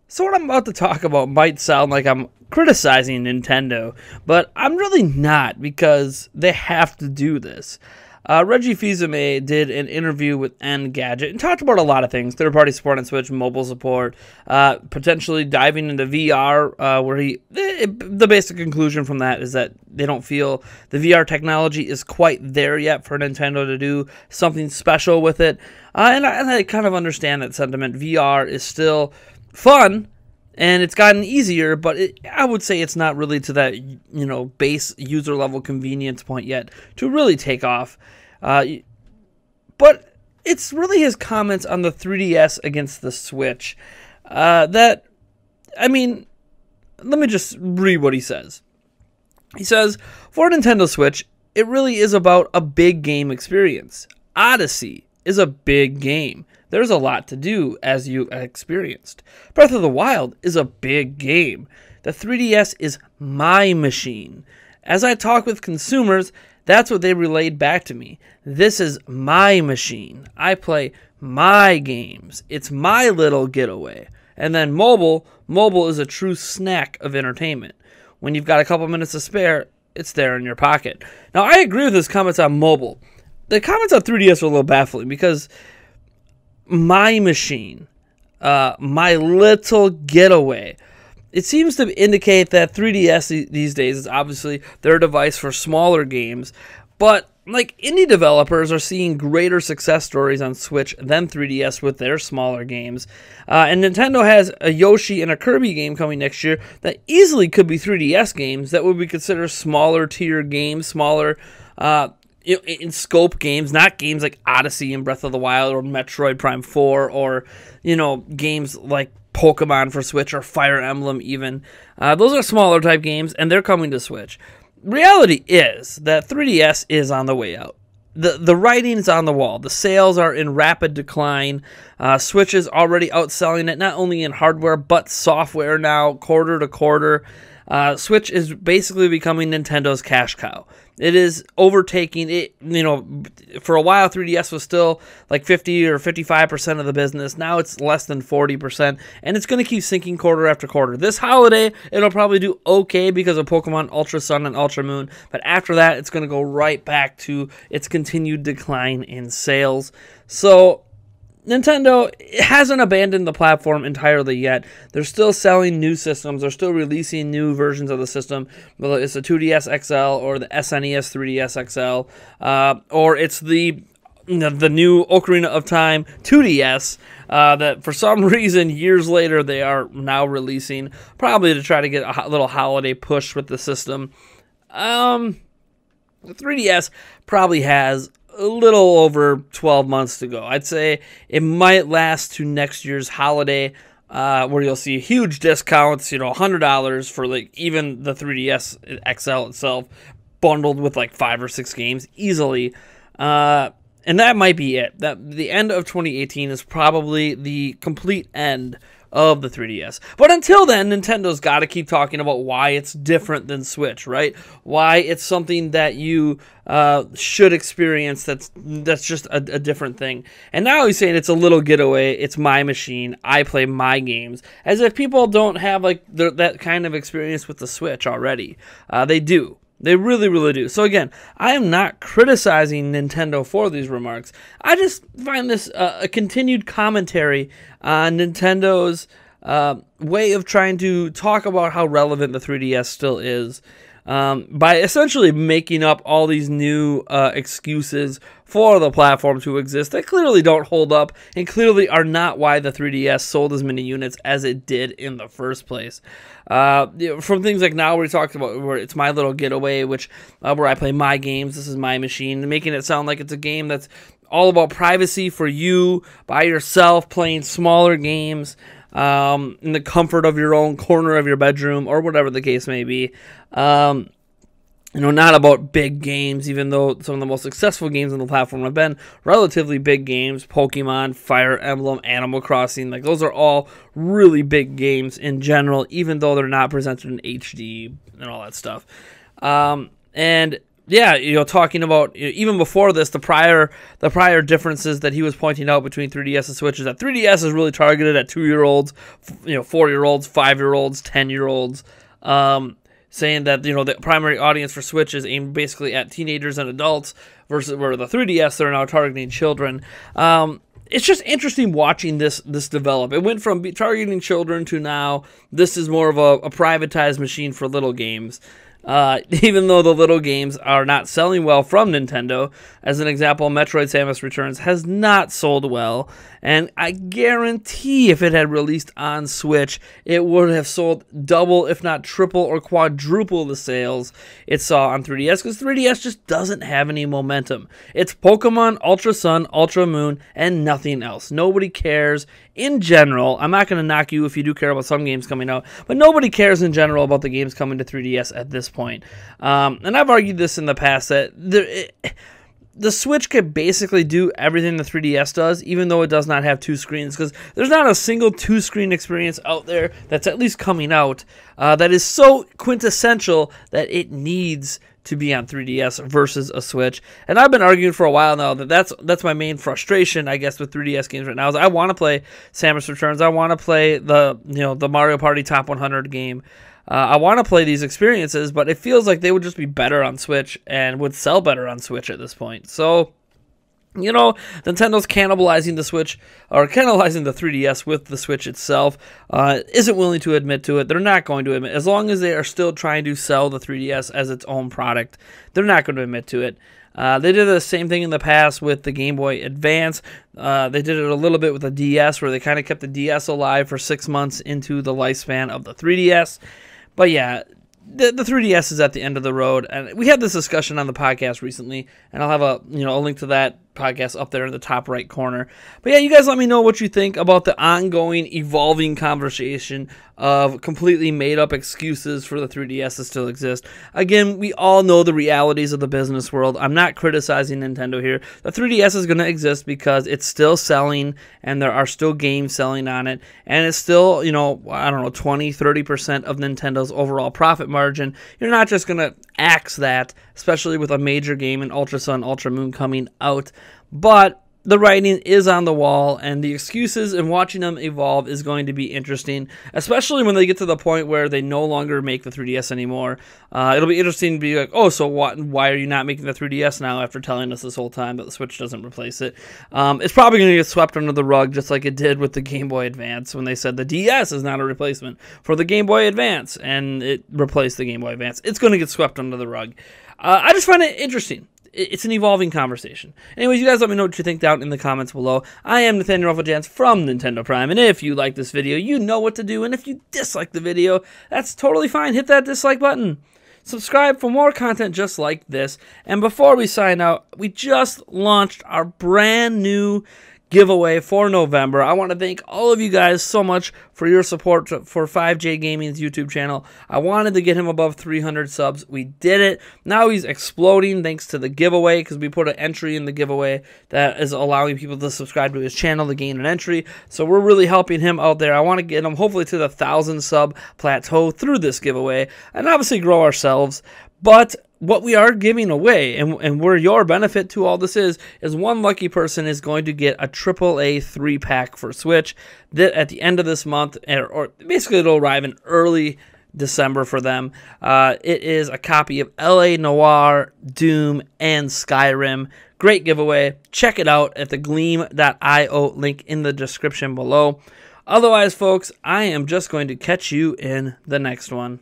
So what I'm about to talk about might sound like I'm criticizing Nintendo, but I'm really not because they have to do this. Reggie Fils-Aime did an interview with Engadget and talked about a lot of things: third-party support on Switch, mobile support, potentially diving into VR. The basic conclusion from that is that they don't feel the VR technology is quite there yet for Nintendo to do something special with it. And I kind of understand that sentiment. VR is still fun, and it's gotten easier, but I would say it's not really to that base user level convenience point yet to really take off. But it's really his comments on the 3DS against the Switch let me just read what he says. He says, for Nintendo Switch, it really is about a big game experience. Odyssey is a big game. There's a lot to do, as you experienced. Breath of the Wild is a big game. The 3DS is my machine. As I talk with consumers, that's what they relayed back to me. This is my machine. I play my games. It's my little getaway. And then mobile is a true snack of entertainment. When you've got a couple minutes to spare, it's there in your pocket. Now, I agree with his comments on mobile. The comments on 3DS are a little baffling because my machine, my little getaway. It seems to indicate that 3DS these days is obviously their device for smaller games, but like indie developers are seeing greater success stories on Switch than 3DS with their smaller games. And Nintendo has a Yoshi and a Kirby game coming next year that easily could be 3DS games that would be considered smaller tier games, smaller in scope games, not games like Odyssey and Breath of the Wild or Metroid Prime 4 or, games like Pokemon for Switch or Fire Emblem even. Those are smaller type games, and they're coming to Switch. Reality is that 3DS is on the way out. The writing's on the wall. The sales are in rapid decline. Switch is already outselling it, not only in hardware, but software now, quarter to quarter. Switch is basically becoming Nintendo's cash cow. It is overtaking it. For a while, 3DS was still like 50 or 55% of the business. Now it's less than 40%, and it's going to keep sinking quarter after quarter. This holiday, it'll probably do okay because of Pokemon Ultra Sun and Ultra Moon, but after that, it's going to go right back to its continued decline in sales. So Nintendo hasn't abandoned the platform entirely yet. They're still selling new systems. They're still releasing new versions of the system, whether it's the 2DS XL or the SNES 3DS XL, or it's the new Ocarina of Time 2DS that for some reason years later they are now releasing, probably to try to get a little holiday push with the system. The 3DS probably has a little over 12 months to go. I'd say it might last to next year's holiday, where you'll see huge discounts, $100 for like even the 3DS XL itself, bundled with like 5 or 6 games easily. And that might be it. That the end of 2018 is probably the complete end of the 3DS. But until then, Nintendo's got to keep talking about why it's different than Switch, right? Why it's something that you should experience that's just a different thing. And now he's saying it's a little getaway, it's my machine, I play my games, as if people don't have like that kind of experience with the Switch already. They do. They really, really do. So again, I am not criticizing Nintendo for these remarks. I just find this a continued commentary on Nintendo's way of trying to talk about how relevant the 3DS still is, by essentially making up all these new excuses for the platform to exist that clearly don't hold up and clearly are not why the 3DS sold as many units as it did in the first place. From things like now we talked about where it's my little getaway, which where I play my games, this is my machine, making it sound like it's a game that's all about privacy for you, by yourself, playing smaller games in the comfort of your own corner of your bedroom or whatever the case may be. Not about big games, even though some of the most successful games on the platform have been relatively big games. Pokemon, Fire Emblem, Animal Crossing, like those are all really big games in general, even though they're not presented in HD and all that stuff. And yeah, talking about even before this, the prior differences that he was pointing out between 3DS and Switch is that 3DS is really targeted at 2-year-olds, 4-year-olds, 5-year-olds, 10-year-olds, saying that the primary audience for Switch is aimed basically at teenagers and adults, versus where the 3DS they're now targeting children. It's just interesting watching this develop. It went from targeting children to now this is more of a privatized machine for little games. Even though the little games are not selling well from Nintendo. As an example, Metroid Samus Returns has not sold well, and I guarantee if it had released on Switch, it would have sold double, if not triple or quadruple the sales it saw on 3DS, because 3DS just doesn't have any momentum. It's Pokemon, Ultra Sun, Ultra Moon, and nothing else. Nobody cares in general. I'm not going to knock you if you do care about some games coming out, but nobody cares in general about the games coming to 3DS at this point. And I've argued this in the past that the Switch could basically do everything the 3DS does, even though it does not have 2 screens, because there's not a single 2-screen experience out there that's at least coming out that is so quintessential that it needs to be on 3DS versus a Switch. And I've been arguing for a while now that that's my main frustration, I guess, with 3DS games right now. Is I want to play Samus Returns, I want to play the Mario Party Top 100 game. I want to play these experiences, but it feels like they would just be better on Switch and would sell better on Switch at this point. So, Nintendo's cannibalizing the Switch, or cannibalizing the 3DS with the Switch itself, isn't willing to admit to it. They're not going to admit. As long as they are still trying to sell the 3DS as its own product, they're not going to admit to it. They did the same thing in the past with the Game Boy Advance. They did it a little bit with the DS, where they kind of kept the DS alive for 6 months into the lifespan of the 3DS. But yeah, the 3DS is at the end of the road, and we had this discussion on the podcast recently, and I'll have a link to that podcast up there in the top right corner. But yeah, you guys let me know what you think about the ongoing, evolving conversation of completely made-up excuses for the 3DS to still exist. Again, we all know the realities of the business world. I'm not criticizing Nintendo here. The 3DS is going to exist because it's still selling, and there are still games selling on it, and it's still, 20-30% of Nintendo's overall profit margin. You're not just going to axe that, especially with a major game in Ultra Sun, Ultra Moon coming out. But the writing is on the wall, and the excuses and watching them evolve is going to be interesting, especially when they get to the point where they no longer make the 3DS anymore. It'll be interesting to be like, oh, so why are you not making the 3DS now after telling us this whole time that the Switch doesn't replace it? It's probably going to get swept under the rug, just like it did with the Game Boy Advance when they said the DS is not a replacement for the Game Boy Advance, and it replaced the Game Boy Advance. It's going to get swept under the rug. I just find it interesting. It's an evolving conversation. Anyways, you guys let me know what you think down in the comments below. I am Nathaniel Rufflejans from Nintendo Prime, and if you like this video, you know what to do, and if you dislike the video, that's totally fine. Hit that dislike button. Subscribe for more content just like this. And before we sign out, we just launched our brand new giveaway for November. I want to thank all of you guys so much for your support for 5J Gaming's YouTube channel. I wanted to get him above 300 subs. We did it. Now he's exploding thanks to the giveaway, because we put an entry in the giveaway that is allowing people to subscribe to his channel to gain an entry. So we're really helping him out there. I want to get him hopefully to the 1,000 sub plateau through this giveaway, and obviously grow ourselves. But what we are giving away, and where your benefit to all this is one lucky person is going to get a AAA 3-pack for Switch that at the end of this month, or basically it'll arrive in early December for them. It is a copy of LA Noire, Doom, and Skyrim. Great giveaway. Check it out at the gleam.io link in the description below. Otherwise, folks, I am just going to catch you in the next one.